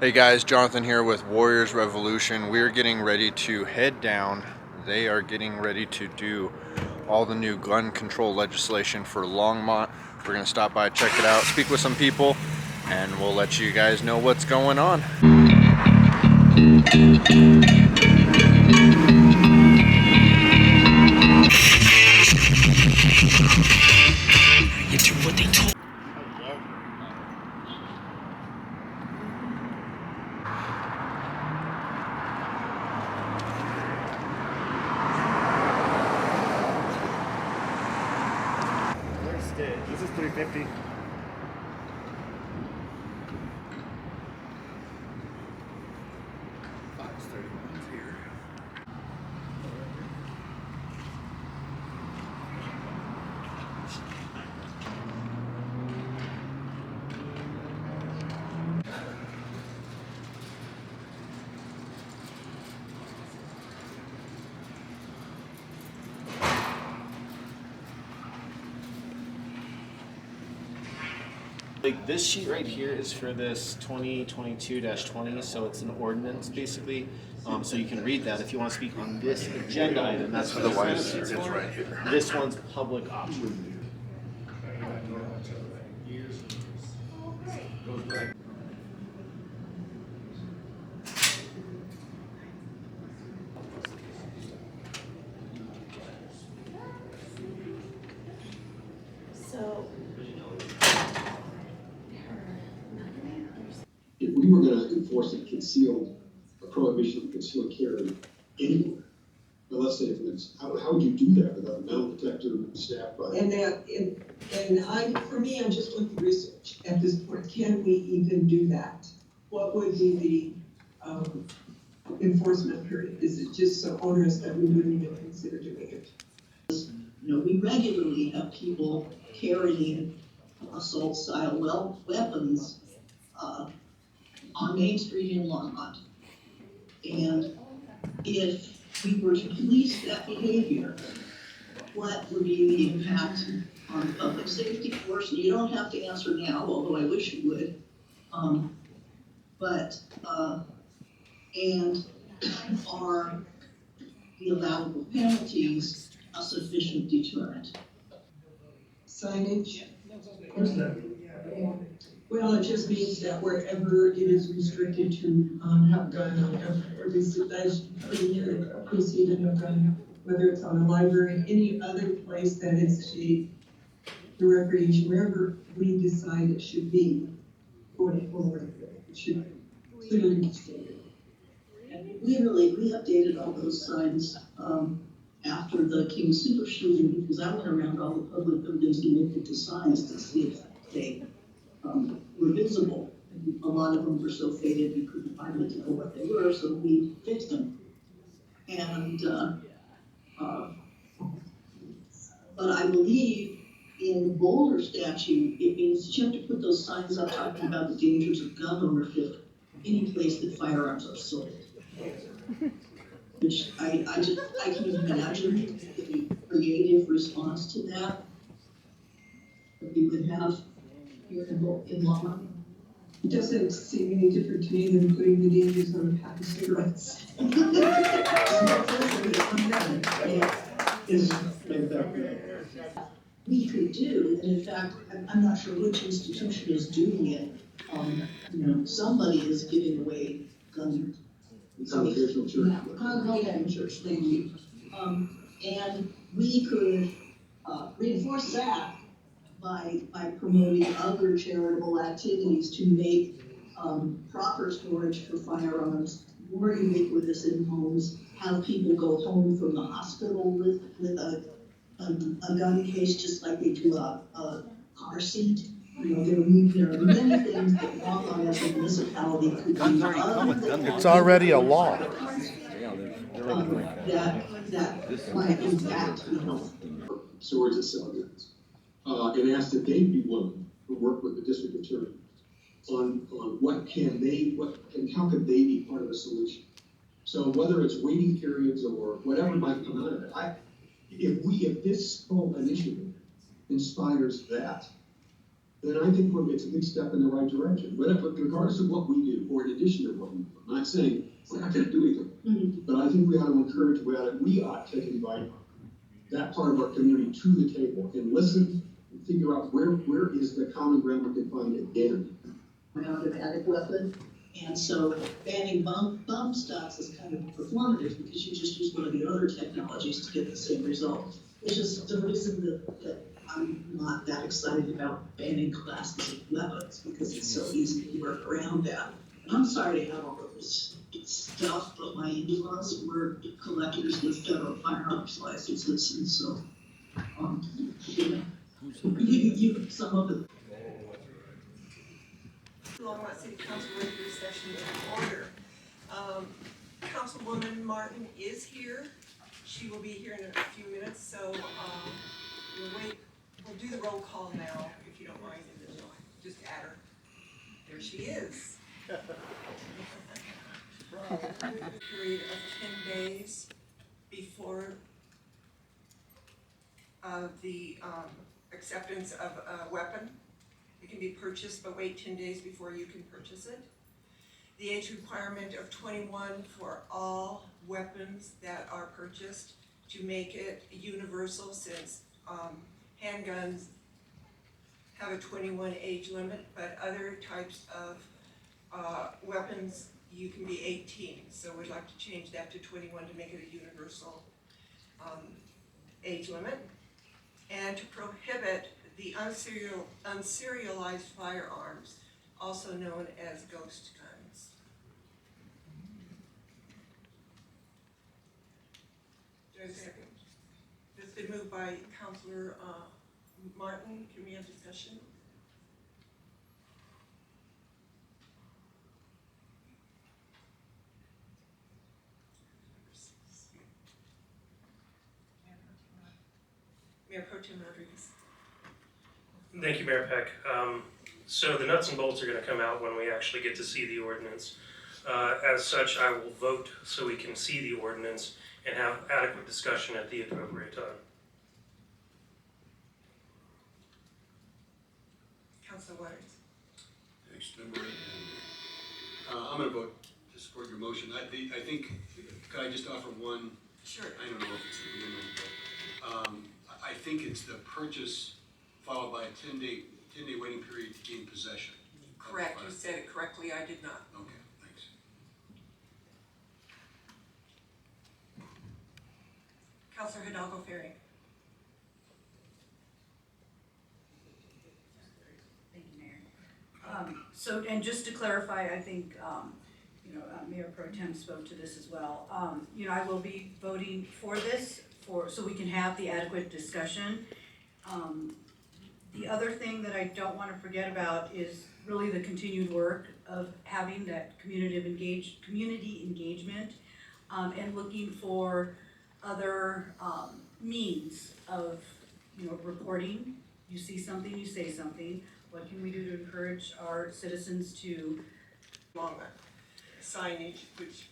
Hey guys, Jonathan here with Warriors Revolution. We're getting ready to head down. They are getting ready to do all the new gun control legislation for Longmont. We're going to stop by, check it out, speak with some people, and we'll let you guys know what's going on. This is 350. Like this sheet right here is for this 2022-20, so it's an ordinance basically. So you can read that if you want to speak on this agenda item. That's what Otherwise, this it's for. right here. This one's public option. If we were going to enforce a prohibition of concealed carry anywhere, now let's say, for instance, how would you do that without a metal detector staffed by? For me, I'm just looking at research at this point. Can we even do that? What would be the enforcement period? Is it just so onerous that we wouldn't even consider doing it? You know, we regularly have people carrying assault-style weapons on Main Street in Longmont. And if we were to police that behavior, what would be the impact on public safety force? And you don't have to answer now, although I wish you would. And are the allowable penalties a sufficient deterrent? Signage? Well, it just means that wherever it is restricted to have a gun on every proceeding of gun, whether it's on a library, any other place that is the recreation, wherever we decide it should be going forward, it should clearly be stated. We updated all those signs after the King Super shooting, because I went around all the public buildings and looked at the signs to see if they were visible. And a lot of them were so faded you couldn't hardly tell what they were, so we fixed them. And but I believe in the Boulder statute, it means that you have to put those signs up talking about the dangers of gun ownership any place that firearms are sold. Which I can imagine the creative response to that we would have here in Longmont. It doesn't seem any different to me than putting the dangers on a pack of cigarettes. We could do, and in fact, I'm not sure which institution is doing it. You know, somebody is giving away gun. Congregational church. Congregational church, thank you. And we could reinforce that by promoting other charitable activities to make proper storage for firearms more ubiquitous in homes, have people go home from the hospital with a gun case, just like they do a car seat. You know, there are many things that Longmont as a municipality could do. It's already a law. That might impact, you know. Stores that sell guns, and asked that they be willing to work with the district attorney on how could they be part of the solution. So whether it's waiting periods or whatever might come out of it, if this whole initiative inspires that, then I think it's a big step in the right direction. Whatever, regardless of what we do, or in addition to what we do. I'm not saying we're not gonna do anything, but I think we ought to encourage, we ought to invite that part of our community to the table and listen and figure out where is the common ground we can find again. Automatic weapon, and so banning bump stocks is kind of performative because you just use one of the other technologies to get the same result. It's just the reason that I'm not that excited about banning classes of weapons because it's so easy to work around that. And I'm sorry to have all of this stuff, but my in-laws were collectors with federal firearms licenses, and so, you some of it. Longmont City Council regular session in order. Councilwoman Martin is here. She will be here in a few minutes, so we'll do the roll call now, if you don't mind, and then just add her. There she is. Period of 10 days before the acceptance of a weapon. It can be purchased, but wait 10 days before you can purchase it. The age requirement of 21 for all weapons that are purchased to make it universal, since handguns have a 21 age limit, but other types of weapons you can be 18. So we'd like to change that to 21 to make it a universal age limit. And to prohibit the unserialized firearms, also known as ghost guns. There's a second. It's been moved by Councilor Martin. Can we have discussion? Mayor Pro Tem Rodriguez. Thank you, Mayor Peck. So the nuts and bolts are going to come out when we actually get to see the ordinance. As such, I will vote so we can see the ordinance and have adequate discussion at the appropriate time. Councilor Waters. Thanks, Member. I'm going to vote to support your motion. I think, could I just offer one? Sure. I don't know if it's the minimum, but I think it's the purchase followed by a 10-day waiting period to gain possession. Correct. You said it correctly. I did not. Okay, thanks. Councilor Hidalgo Ferry. Thank you, Mayor. So, and just to clarify, I think, Mayor Pro Tem spoke to this as well. I will be voting for this so we can have the adequate discussion. The other thing that I don't want to forget about is really the continued work of having that community engagement, and looking for other means of reporting. You see something, you say something. What can we do to encourage our citizens to Longmont signage, which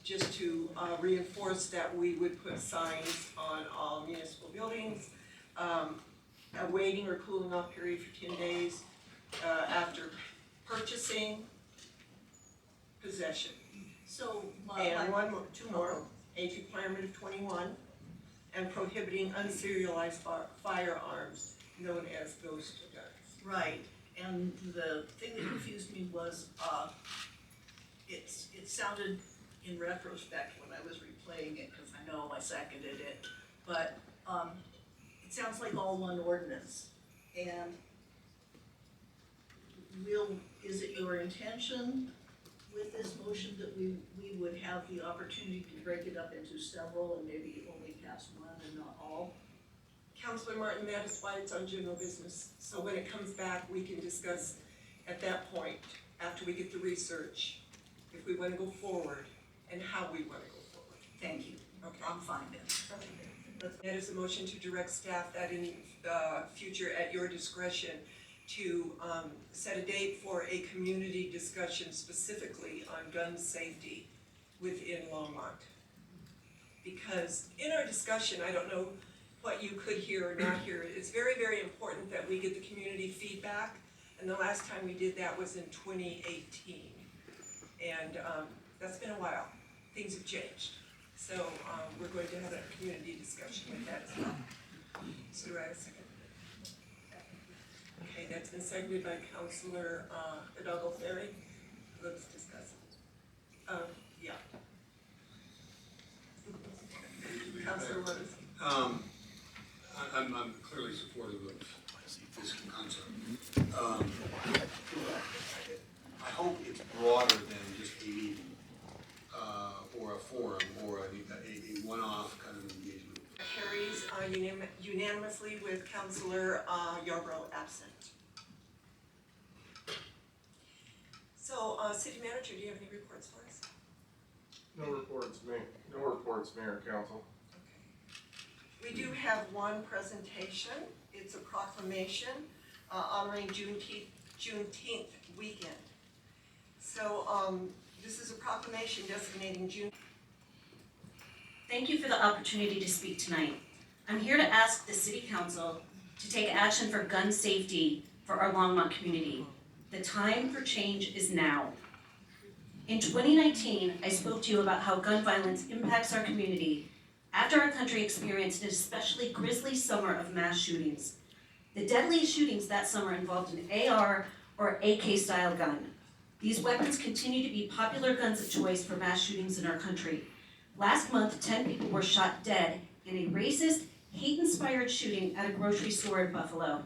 just to reinforce that we would put signs on all municipal buildings, a waiting or cooling off period for 10 days after purchasing, possession. So, And two more, age requirement of 21, and prohibiting unserialized firearms known as ghost guns. Right, and the thing that confused me was, it sounded in retrospect when I was replaying it, because I know I seconded it, but, it sounds like all one ordinance. And is it your intention with this motion that we would have the opportunity to break it up into several and maybe only pass one and not all? Councilor Martin, that is why it's on general business. So when it comes back, we can discuss at that point, after we get the research, if we want to go forward and how we want to go forward. Thank you. Okay. I'm fine then. That is a motion to direct staff that in future at your discretion to set a date for a community discussion specifically on gun safety within Longmont. Because in our discussion, I don't know what you could hear or not hear. It's very, very important that we get the community feedback, and the last time we did that was in 2018. And that's been a while. Things have changed. So we're going to have a community discussion with that as well. So do I have a second? Okay, that's been seconded by Councilor Hidalgo Ferry. Let's discuss it. Yeah. Councilor Rose. I'm clearly supportive of this concept. I hope it's broader than just a meeting, or a forum, or a one-off kind of engagement. Carries unanimously with Councilor Yarbrough absent. So, City Manager, do you have any reports for us? No reports, Mayor, Council. We do have one presentation. It's a proclamation honoring Juneteenth weekend. So this is a proclamation designating June. Thank you for the opportunity to speak tonight. I'm here to ask the City Council to take action for gun safety for our Longmont community. The time for change is now. In 2019, I spoke to you about how gun violence impacts our community after our country experienced an especially grisly summer of mass shootings. The deadliest shootings that summer involved an AR or AK-style gun. These weapons continue to be popular guns of choice for mass shootings in our country. Last month, 10 people were shot dead in a racist, hate-inspired shooting at a grocery store in Buffalo.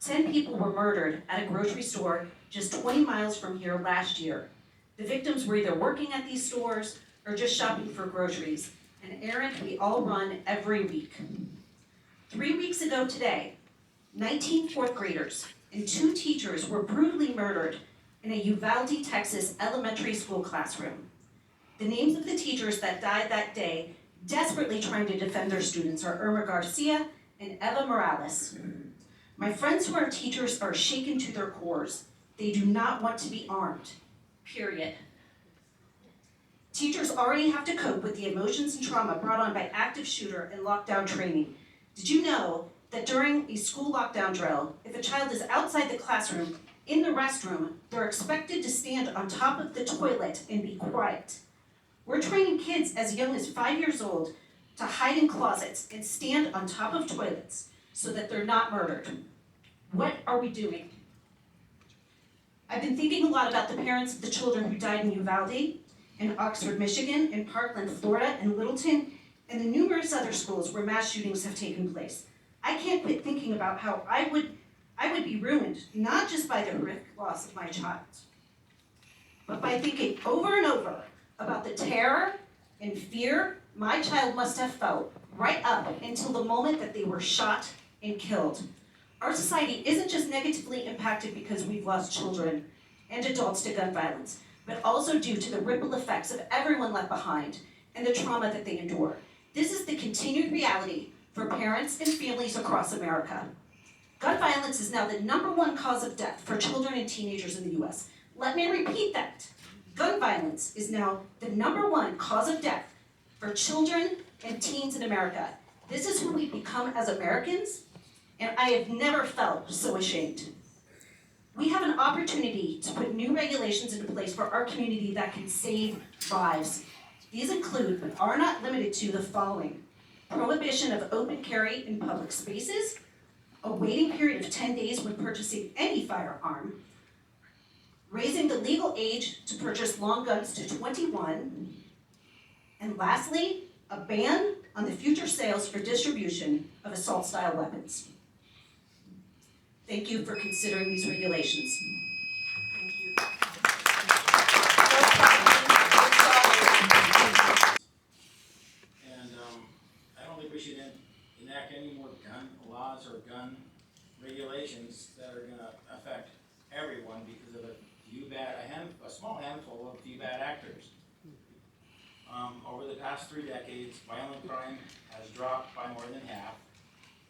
10 people were murdered at a grocery store just 20 miles from here last year. The victims were either working at these stores or just shopping for groceries, an errand we all run every week. 3 weeks ago today, 19 fourth graders and 2 teachers were brutally murdered in a Uvalde, Texas elementary school classroom. The names of the teachers that died that day, desperately trying to defend their students, are Irma Garcia and Eva Morales. My friends who are teachers are shaken to their cores. They do not want to be armed, period. Teachers already have to cope with the emotions and trauma brought on by active shooter and lockdown training. Did you know that during a school lockdown drill, if a child is outside the classroom, in the restroom, they're expected to stand on top of the toilet and be quiet? We're training kids as young as 5 years old to hide in closets and stand on top of toilets so that they're not murdered. What are we doing? I've been thinking a lot about the parents of the children who died in Uvalde, in Oxford, Michigan, in Parkland, Florida, and Littleton, and the numerous other schools where mass shootings have taken place. I can't quit thinking about how I would be ruined, not just by the horrific loss of my child, but by thinking over and over about the terror and fear my child must have felt right up until the moment that they were shot and killed. Our society isn't just negatively impacted because we've lost children and adults to gun violence, but also due to the ripple effects of everyone left behind and the trauma that they endure. This is the continued reality for parents and families across America. Gun violence is now the #1 cause of death for children and teenagers in the U.S. Let me repeat that. Gun violence is now the #1 cause of death for children and teens in America. This is who we've become as Americans, and I have never felt so ashamed. We have an opportunity to put new regulations into place for our community that can save lives. These include, but are not limited to, the following: prohibition of open carry in public spaces, a waiting period of 10 days when purchasing any firearm, raising the legal age to purchase long guns to 21, and lastly, a ban on the future sales or distribution of assault-style weapons. Thank you for considering these regulations. Thank you. And I don't think we should enact any more gun laws or gun regulations that are gonna affect everyone because of a small handful of few bad actors. Over the past 3 decades, violent crime has dropped by more than half.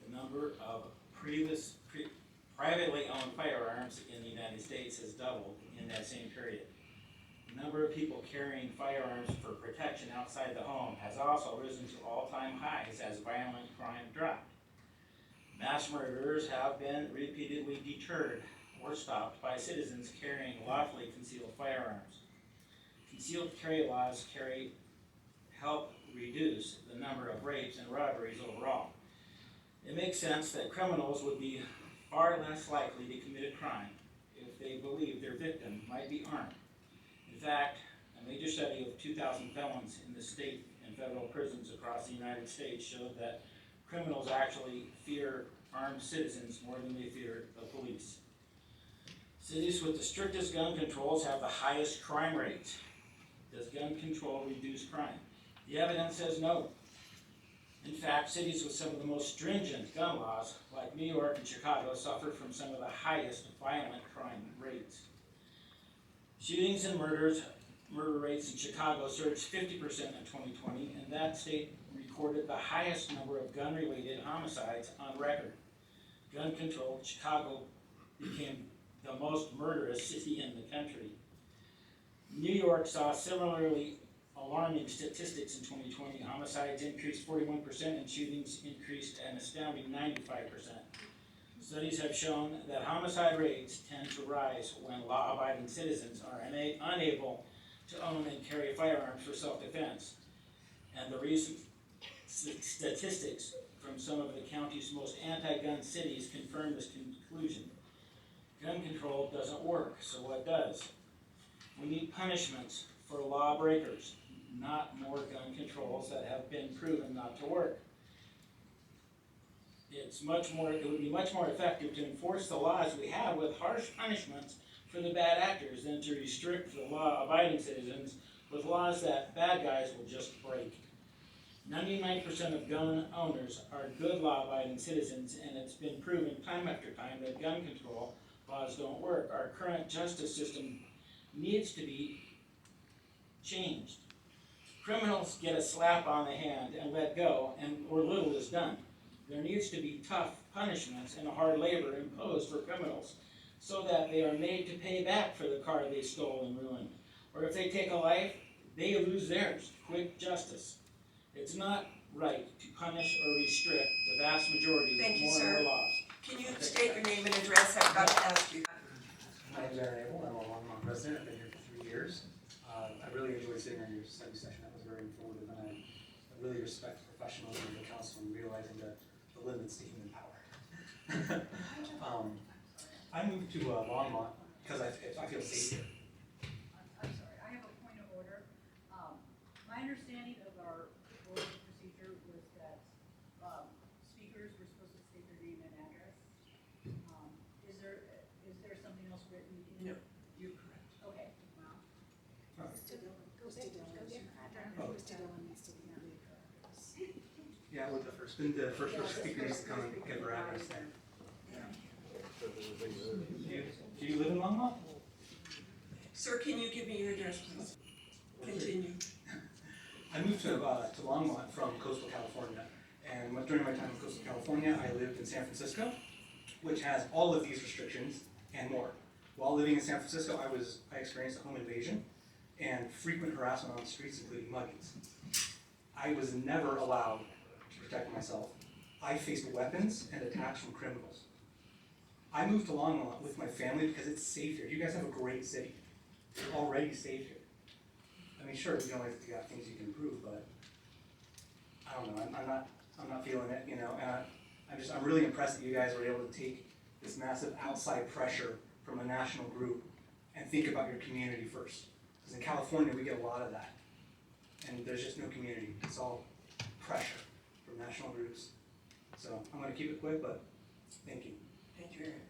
The number of privately owned firearms in the United States has doubled in that same period. The number number of people carrying firearms for protection outside the home has also risen to all-time highs as violent crime dropped. Mass murderers have been repeatedly deterred or stopped by citizens carrying lawfully concealed firearms. Concealed carry laws help reduce the number of rapes and robberies overall. It makes sense that criminals would be far less likely to commit a crime if they believe their victim might be armed. In fact, a major study of 2,000 felons in the state and federal prisons across the United States showed that criminals actually fear armed citizens more than they fear the police. Cities with the strictest gun controls have the highest crime rates. Does gun control reduce crime? The evidence says no. In fact, cities with some of the most stringent gun laws, like New York and Chicago, suffer from some of the highest violent crime rates. Shootings and murder rates in Chicago surged 50% in 2020, and that state recorded the highest number of gun-related homicides on record. Gun control, Chicago became the most murderous city in the country. New York saw similarly alarming statistics in 2020. Homicides increased 41% and shootings increased an astounding 95%. Studies have shown that homicide rates tend to rise when law-abiding citizens are unable to own and carry firearms for self-defense. And the recent statistics from some of the county's most anti-gun cities confirm this conclusion. Gun control doesn't work, so what does? We need punishments for lawbreakers, not more gun controls that have been proven not to work. It would be much more effective to enforce the laws we have with harsh punishments for the bad actors than to restrict the law-abiding citizens with laws that bad guys will just break. 99% of gun owners are good law-abiding citizens, and it's been proven time after time that gun control laws don't work. Our current justice system needs to be changed. Criminals get a slap on the hand and let go, or little is done. There needs to be tough punishments and hard labor imposed for criminals so that they are made to pay back for the car they stole and ruined. Or if they take a life, they lose theirs. Quick justice. It's not right to punish or restrict the vast majority Thank of you, more and sir. more laws. Can you state your name and address? I've got to ask you. My name's Aaron Abel. I'm a Longmont resident. I've been here for 3 years. I really enjoyed sitting on your study session. That was very informative, and I really respect the professionalism of the council and realizing the limits to human power. I moved to Longmont because I feel safe here. I'm sorry, I have a point of order. My understanding of our board procedure was that speakers were supposed to state their name and address. Is there something else written in? No. You're correct. Okay, well. Yeah, with the first speaker needs to come and give her address there. Do you live in Longmont? Sir, can you give me your address, please? Continue. I moved to Longmont from coastal California, and during my time in coastal California, I lived in San Francisco, which has all of these restrictions and more. While living in San Francisco, I experienced a home invasion and frequent harassment on the streets, including muggings. I was never allowed to protect myself. I faced weapons and attacks from criminals. I moved to Longmont with my family because it's safe here. You guys have a great city. You're already safe here. I mean, sure, you got things you can improve, but I don't know. I'm not feeling it, you know. And I'm really impressed that you guys were able to take this massive outside pressure from a national group and think about your community first. Because in California, we get a lot of that, and there's just no community. It's all pressure from national groups. So I'm going to keep it quick, but thank you. Thank you, Aaron.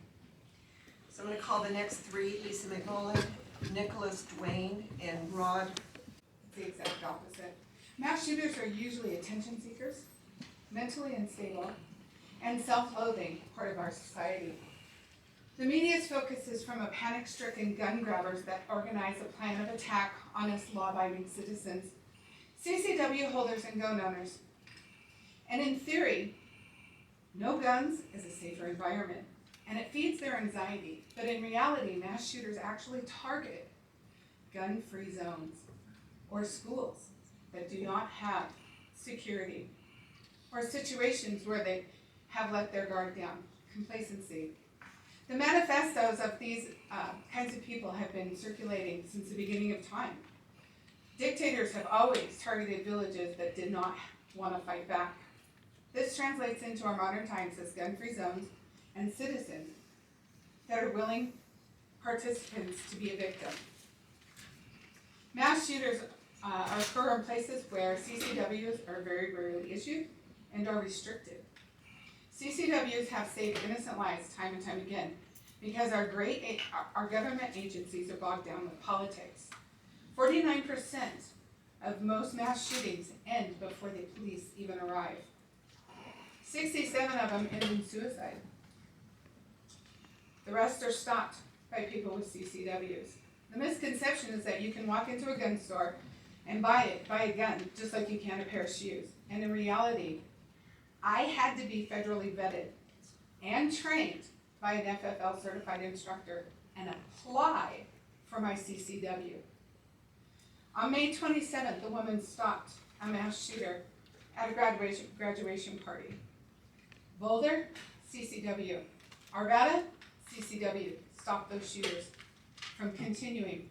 So I'm going to call the next three: Lisa McMullen, Nicholas Dwayne, and Rod. It's the exact opposite. Mass shooters are usually attention seekers, mentally unstable, and self-loathing, part of our society. The media's focus is from a panic-stricken gun grabbers that organize a plan of attack on us law-abiding citizens, CCW holders and gun owners. And in theory, no guns is a safer environment, and it feeds their anxiety. But in reality, mass shooters actually target gun-free zones or schools that do not have security or situations where they have let their guard down, complacency. The manifestos of these kinds of people have been circulating since the beginning of time. Dictators have always targeted villages that did not want to fight back. This translates into our modern times as gun-free zones and citizens that are willing participants to be a victim. Mass shooters occur in places where CCWs are very rarely issued and are restricted. CCWs have saved innocent lives time and time again because our government agencies are bogged down with politics. 49% of most mass shootings end before the police even arrive. 67 of them end in suicide. The rest are stopped by people with CCWs. The misconception is that you can walk into a gun store and buy a gun just like you can a pair of shoes. And in reality, I had to be federally vetted and trained by an FFL certified instructor and apply for my CCW. On May 27th, a woman stopped a mass shooter at a graduation party. Boulder, CCW. Arvada, CCW. Stop those shooters from continuing.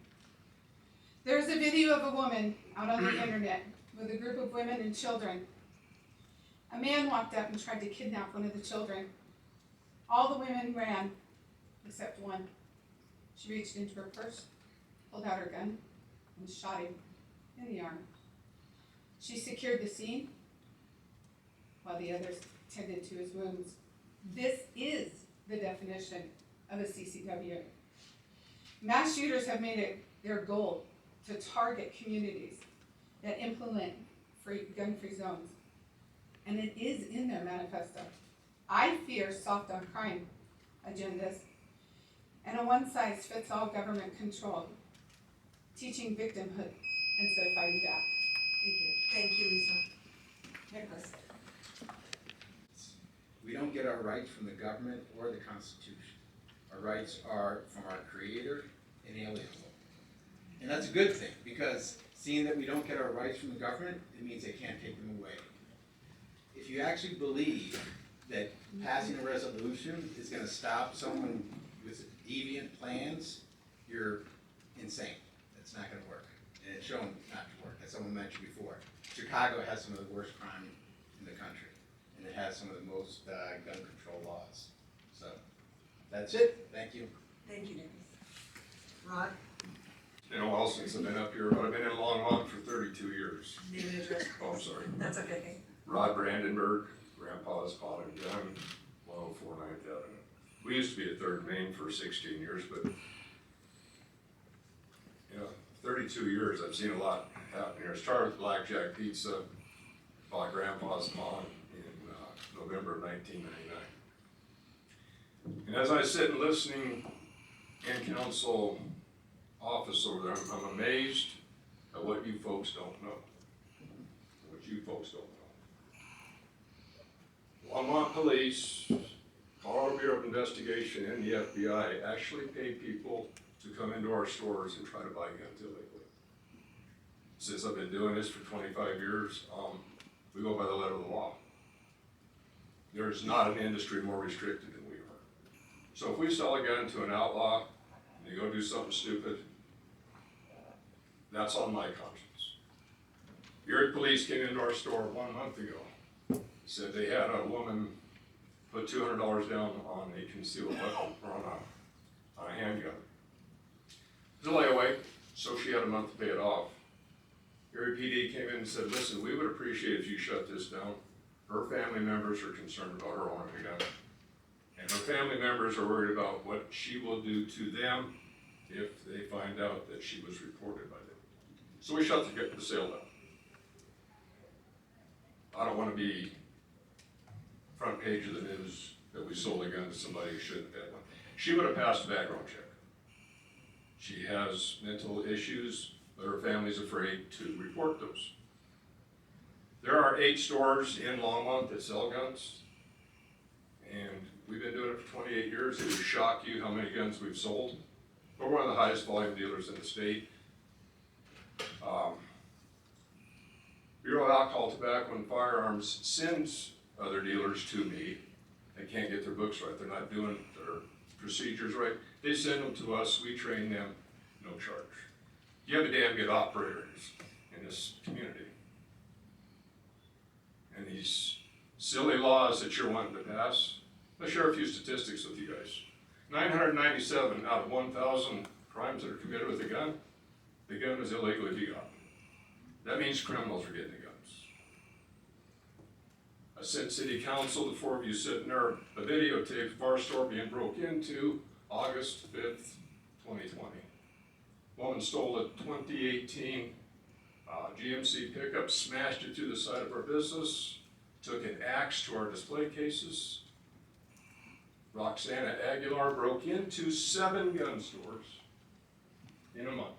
There's a video of a woman out on the internet with a group of women and children. A man walked up and tried to kidnap one of the children. All the women ran, except one. She reached into her purse, pulled out her gun, and shot him in the arm. She secured the scene while the others tended to his wounds. This is the definition of a CCW. Mass shooters have made it their goal to target communities that implement gun-free zones, and it is in their manifesto. I fear soft on crime agendas and a one-size-fits-all government control, teaching victimhood instead of fighting back. Thank you. Thank you, Lisa. Nicholas. We don't get our rights from the government or the Constitution. Our rights are from our Creator, inalienable. And that's a good thing, because seeing that we don't get our rights from the government, it means they can't take them away. If you actually believe that passing a resolution is going to stop someone with deviant plans, you're insane. That's not going to work. And it's shown not to work, as someone mentioned before. Chicago has some of the worst crime in the country, and it has some of the most gun control laws. So that's it. Thank you. Thank you, Nicholas. Rod? It's been a while since I've been up here, but I've been in Longmont for 32 years. Name and address. Oh, I'm sorry. That's okay. Rod Brandenburg, Grandpa's Pot and Gun, 104 9th Avenue. We used to be at 3rd Main for 16 years, but 32 years, I've seen a lot happen here. I started with Blackjack Pizza, bought Grandpa's Pond in November of 1999. And as I sit and listening in council office over there, I'm amazed at what you folks don't know. Longmont Police, Colorado Bureau of Investigation, and the FBI actually pay people to come into our stores and try to buy guns illegally. Since I've been doing this for 25 years, we go by the letter of the law. There's not an industry more restricted than we are. So if we sell a gun to an outlaw, and they go do something stupid, that's on my conscience. Erie Police came into our store 1 month ago. Said they had a woman put $200 down on a concealed weapon, or on a handgun. It was a layaway, so she had a month to pay it off. Erie PD came in and said, listen, we would appreciate if you shut this down. Her family members are concerned about her owning a gun. And her family members are worried about what she will do to them if they find out that she was reported by them. So we shut the sale down. I don't want to be front page of the news that we sold a gun to somebody who shouldn't have had one. She would have passed a background check. She has mental issues, but her family's afraid to report those. There are 8 stores in Longmont that sell guns, and we've been doing it for 28 years. It would shock you how many guns we've sold. We're one of the highest volume dealers in the state, Rockall Tobacco and Firearms sends other dealers to me. They can't get their books right, they're not doing their procedures right. They send them to us, we train them, no charge. You have a damn good operators in this community. And these silly laws that you're wanting to pass, let's share a few statistics with you guys. 997 out of 1,000 crimes that are committed with a gun, the gun is illegally begotten. That means criminals are getting the guns. I sent city council, the 4 of you sitting there, a videotape of our store being broke into August 5th, 2020. Woman stole a 2018 GMC pickup, smashed it through the side of our business, took an axe to our display cases. Roxana Aguilar broke into 7 gun stores in a month.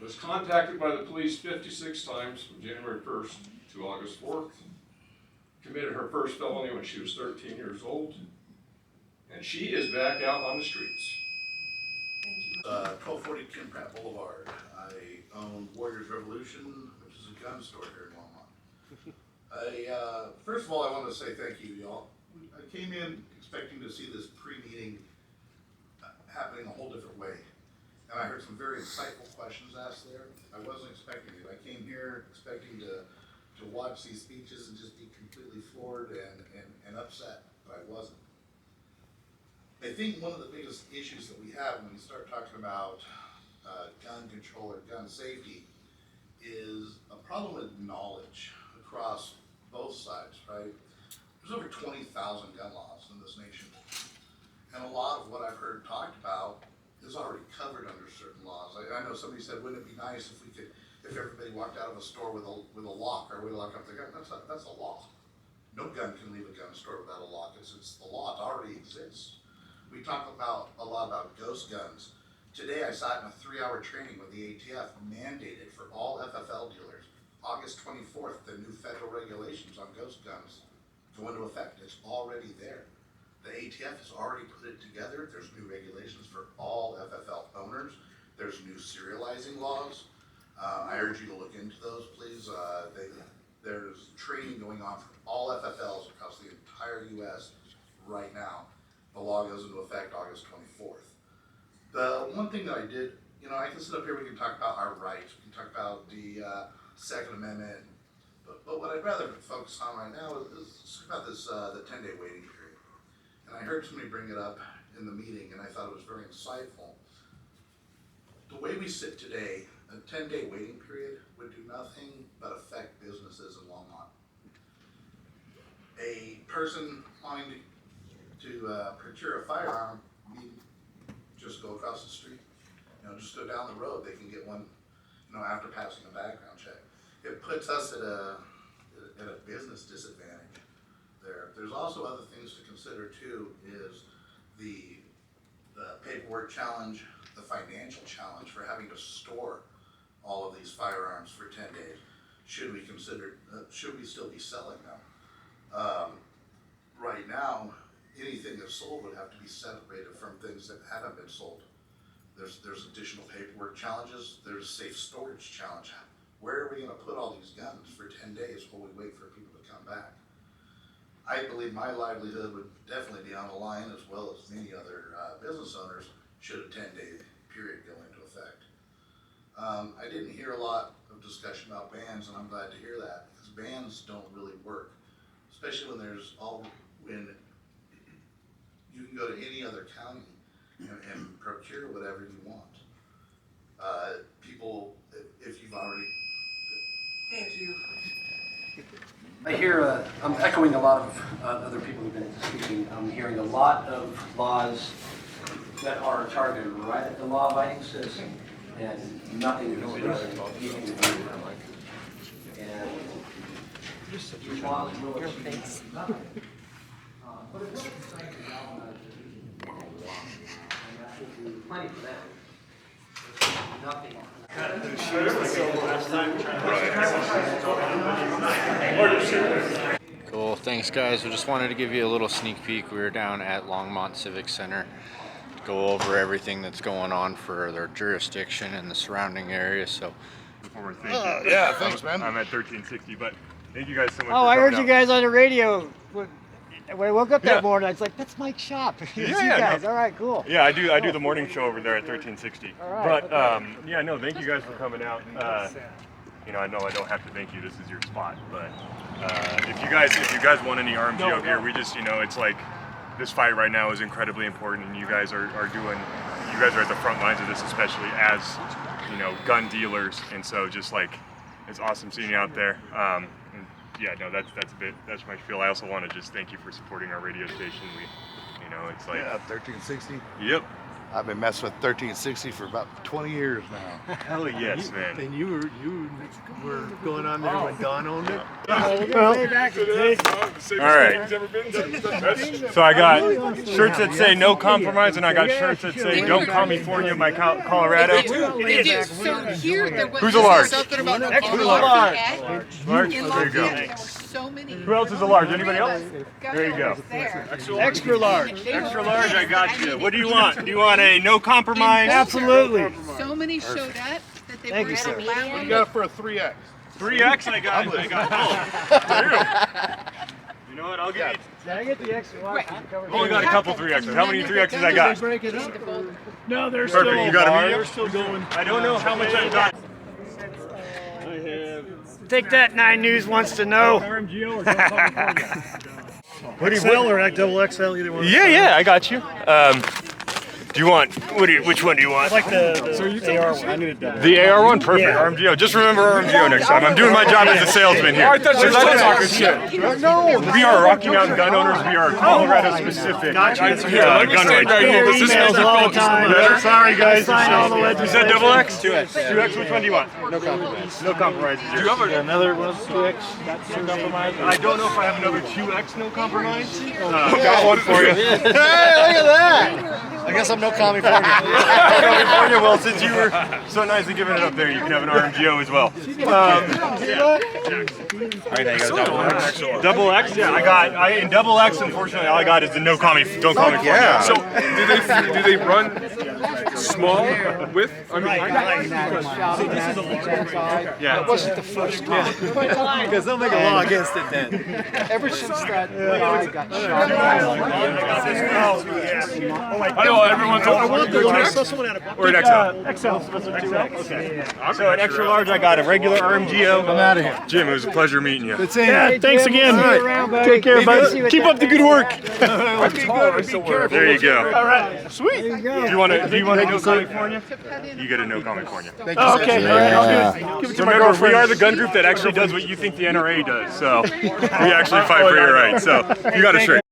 Was contacted by the police 56 times from January 1st to August 4th. Committed her first felony when she was 13 years old. And she is back out on the streets. 1240 Tim Pratt Boulevard. I own Warriors Revolution, which is a gun store here in Longmont. First of all, I want to say thank you, y'all. I came in expecting to see this pre-meeting happening a whole different way. And I heard some very insightful questions asked there. I wasn't expecting it. I came here expecting to watch these speeches and just be completely floored and upset, but I wasn't. I think one of the biggest issues that we have when we start talking about gun control or gun safety is a problem with knowledge across both sides, right? There's over 20,000 gun laws in this nation. And a lot of what I've heard talked about is already covered under certain laws. I know somebody said, wouldn't it be nice if everybody walked out of a store with a lock or we lock up the gun? That's a law. No gun can leave a gun store without a lock. It's the law. It already exists. We talk a lot about ghost guns. Today I sat in a 3-hour training with the ATF mandated for all FFL dealers. August 24th, the new federal regulations on ghost guns go into effect. It's already there. The ATF has already put it together. There's new regulations for all FFL owners. There's new serializing laws. I urge you to look into those, please. There's training going on for all FFLs across the entire U.S. right now. The law goes into effect August 24th. The one thing that I did, I can sit up here, we can talk about our rights, we can talk about the Second Amendment, but what I'd rather focus on right now is about this, the 10-day waiting period. And I heard somebody bring it up in the meeting, and I thought it was very insightful. The way we sit today, a 10-day waiting period would do nothing but affect businesses in Longmont. A person wanting to procure a firearm, you just go across the street, just go down the road, they can get one, after passing a background check. It puts us at a business disadvantage there. There's also other things to consider too, is the paperwork challenge, the financial challenge for having to store all of these firearms for 10 days. Should we still be selling them? Right now, anything that's sold would have to be separated from things that haven't been sold. There's additional paperwork challenges, there's a safe storage challenge. Where are we gonna put all these guns for 10 days while we wait for people to come back? I believe my livelihood would definitely be on the line, as well as many other business owners, should a 10-day period go into effect. I didn't hear a lot of discussion about bans, and I'm glad to hear that, because bans don't really work, especially when you can go to any other county and procure whatever you want. People, if you've already... Thank you. I hear, I'm echoing a lot of other people who've been speaking. I'm hearing a lot of laws that are targeted right at the law-abiding citizen, and nothing is really anything to do with them. And these laws will achieve nothing. But it will strike the galvanize the people. And that will do plenty for them. Nothing. Cool, thanks guys. We just wanted to give you a little sneak peek. We were down at Longmont Civic Center, go over everything that's going on for their jurisdiction and the surrounding area. So and foremost, thank you. Yeah, thanks, man. I'm at 1360, but thank you guys so much. Oh, for I heard coming you out. guys on the radio. When I woke up that Yeah. morning, I was like, "That's Mike's shop." It's Yeah, you yeah, guys. no. All right, cool. Yeah, I do the morning show over there at 1360. All right, But okay. yeah, no, thank you guys for coming out. You know, I know I don't have to thank you. This is your spot, but if you guys want any RMGO gear, we just, you know, it's like this fight right now is incredibly important, and you guys are at the front lines of this, especially as, you know, gun dealers, and so just like it's awesome seeing you out there. And yeah, no, that's my spiel. I also want to just thank you for supporting our radio station. You know, it's like 1360. Yep. I've been messing with 1360 for about 20 years now. Hell yes, man. And you were going on there when Don owned it? All right. So I got shirts that say "No Compromise," and I got shirts that say "Don't Call Me Fornia" by Colorado. So here there was Who's a large? something about no Extra large. Large. In There you go. Lafayette, so many. Who else is a large? Anybody else? There you go. Extra large. Extra large. I got you. What do you want? Do you want a no compromise? Absolutely. So many showed up that they Thank were you, sir. What do you got for a 3X? 3X. I got both. You know what? I'll give you. Did I get the extra large? I've only got a couple 3Xs. How many 3Xs I got? No, there's Perfect. You got a medium? They're still going. I don't know how much I've got. Take that, 9 News wants to know. What do you want? Or double XL, either one? Yeah, I got you. Do you want, which one do you want? I like the AR one. I need a double. The AR one? Perfect. Yeah. RMGO. Just remember RMGO next time. I'm doing my job as a salesman here. I thought you were talking shit. No. We are Rocky Mountain gun owners. We are Colorado specific. Gun right. Emails all the time. Sorry, guys. Sign all the You said double X? 2X. 2X, which one do you want? No compromise. No compromise. Do you have another one, 2X? That's no compromise? I don't know if I have another 2X no compromise. Got one for you. Hey, look at that! I guess I'm no California. California, well, since you were so nicely giving it up there, you can have an RMGO as well. Double X? Yeah, in double X, unfortunately, all I got is the don't call me Fornia. Yeah. So, do they run small with? I mean, This is a large. Yeah. That wasn't the first time. Because they'll make a law against it then. Ever since that guy got shot. I know everyone's I want the large. Or an XL. XL. Okay. So an extra large, I got a regular RMGO. I'm out of here. Jim, it was a pleasure meeting you. Yeah, thanks again. Take care, buddy. Keep up the good work. There you go. All right. Sweet. Do you want a no California? You get a no California. Okay. Give it to my Remember, girlfriend. we are the gun group that actually does what you think the NRA does. So we actually fight for your rights. So you got it straight.